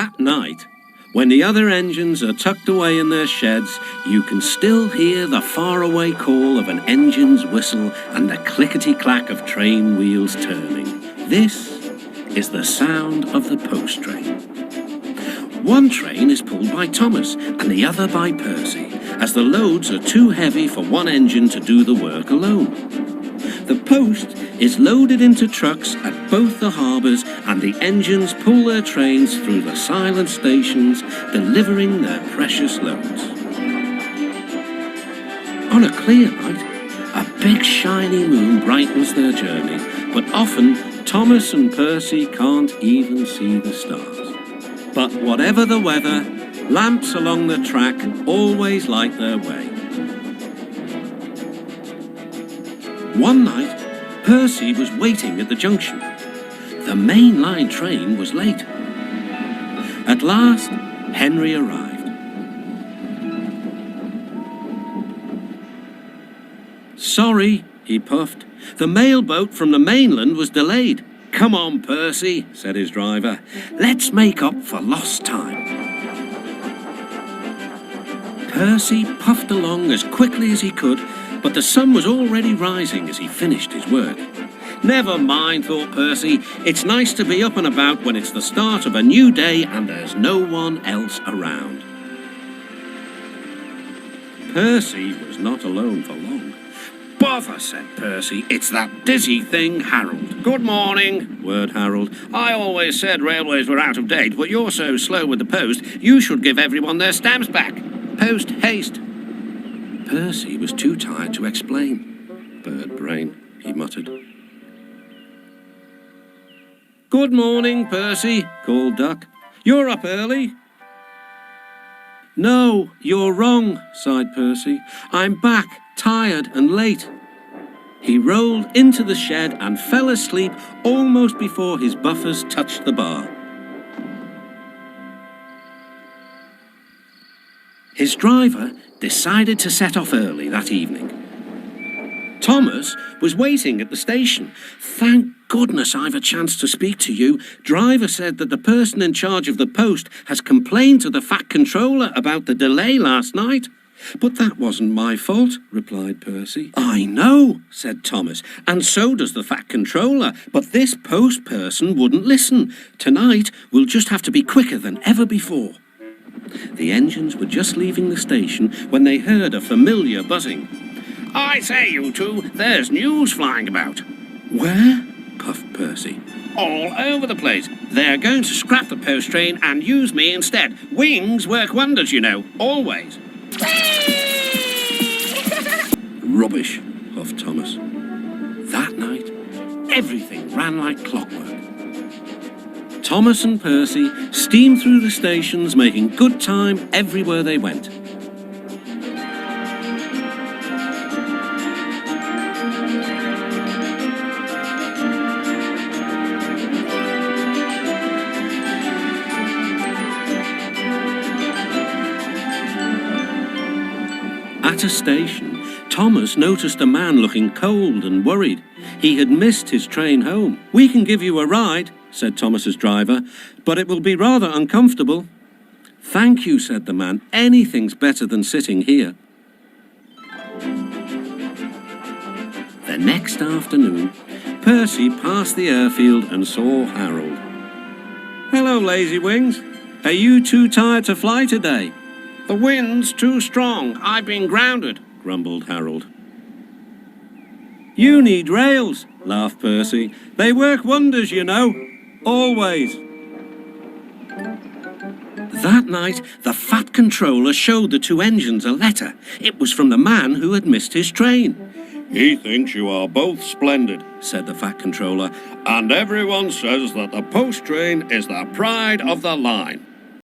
At night, when the other engines are tucked away in their sheds, you can still hear the faraway call of an engine's whistle and the clickety-clack of train wheels turning. This is the sound of the post train. One train is pulled by Thomas and the other by Percy, as the loads are too heavy for one engine to do the work alone. The post is loaded into trucks at both the harbours, and the engines pull their trains through the silent stations, delivering their precious loads. On a clear night, a big shiny moon brightens their journey, but often Thomas and Percy can't even see the stars. But whatever the weather, lamps along the track always light their way. One night, Percy was waiting at the junction. The main line train was late. At last, Henry arrived. "Sorry," he puffed. "The mail boat from the mainland was delayed." "Come on, Percy," said his driver. "Let's make up for lost time." Percy puffed along as quickly as he could, but the sun was already rising as he finished his work. "Never mind," thought Percy. "It's nice to be up and about when it's the start of a new day and there's no one else around." Percy was not alone for long. "Bother," said Percy. "It's that dizzy thing, Harold." "Good morning," whirred Harold. "I always said railways were out of date, but you're so slow with the post, you should give everyone their stamps back. Post haste." Percy was too tired to explain. "Bird brain," he muttered. "Good morning, Percy," called Duck. "You're up early." "No, you're wrong," sighed Percy. "I'm back, tired and late." He rolled into the shed and fell asleep almost before his buffers touched the bar. His driver decided to set off early that evening. Thomas was waiting at the station. "Thank goodness I've a chance to speak to you. Driver said that the person in charge of the post has complained to the Fat Controller about the delay last night." "But that wasn't my fault," replied Percy. "I know," said Thomas, "and so does the Fat Controller, but this post person wouldn't listen. Tonight we'll just have to be quicker than ever before." The engines were just leaving the station when they heard a familiar buzzing. "I say, you two, there's news flying about." "Where?" puffed Percy. "All over the place. They're going to scrap the post train and use me instead. Wings work wonders, you know, always." "Rubbish," huffed Thomas. That night, everything ran like clockwork. Thomas and Percy steamed through the stations, making good time everywhere they went. At a station, Thomas noticed a man looking cold and worried. He had missed his train home. "We can give you a ride," said Thomas's driver, "but it will be rather uncomfortable." "Thank you," said the man. "Anything's better than sitting here." The next afternoon, Percy passed the airfield and saw Harold. "Hello, lazy wings. Are you too tired to fly today?" "The wind's too strong. I've been grounded," grumbled Harold. "You need rails," laughed Percy. "They work wonders, you know. Always." That night, the Fat Controller showed the two engines a letter. It was from the man who had missed his train. "He thinks you are both splendid," said the Fat Controller, "and everyone says that the post train is the pride of the line.